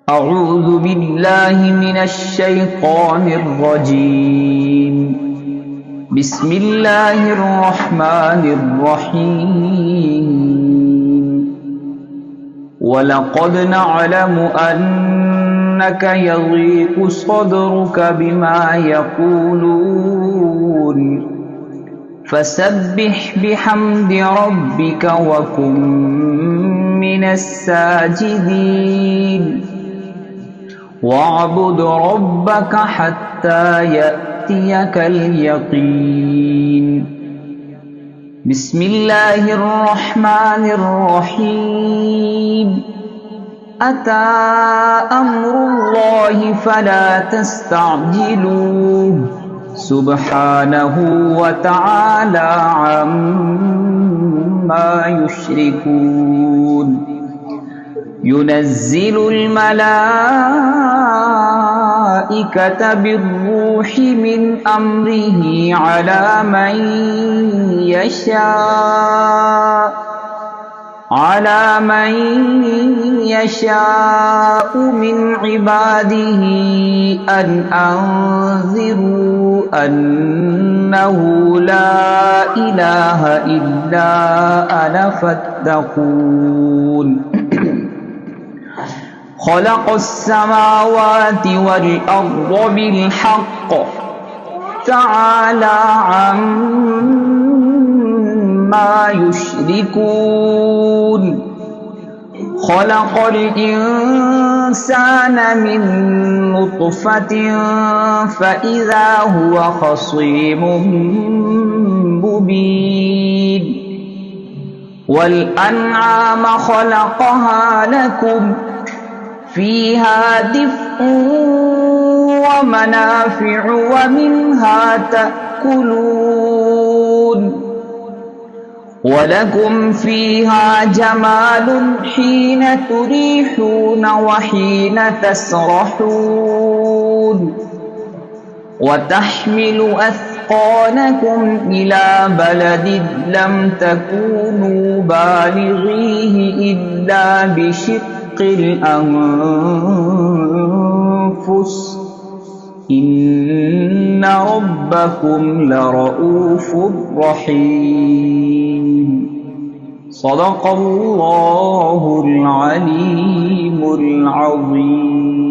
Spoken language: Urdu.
أعوذ بالله من الشيطان الرجيم. بسم الله الرحمن الرحيم. ولقد نعلم أنك يضيق صدرك بما يقولون فسبح بحمد ربك وكن من الساجدين واعبد ربك حتى يأتيك اليقين. بسم الله الرحمن الرحيم. أتى أمر الله فلا تستعجلوه سبحانه وتعالى عما يشركون. ينزل الملائكة بالروح من أمره على من يشاء من عباده أن أنذروا أنه لا إله إلا أنا فاتقون. خلق السماوات والأرض بالحق تعالى عما يشركون. خلق الإنسان من نطفة فإذا هو خصيم مبين. والأنعام خلقها لكم فيها دفء ومنافع ومنها تأكلون. ولكم فيها جمال حين تريحون وحين تسرحون. وتحمل أثقالكم إلى بلد لم تكونوا بالغيه إلا بشق الأنفس إن ربكم لرؤوف رحيم. صدق الله العليم العظيم.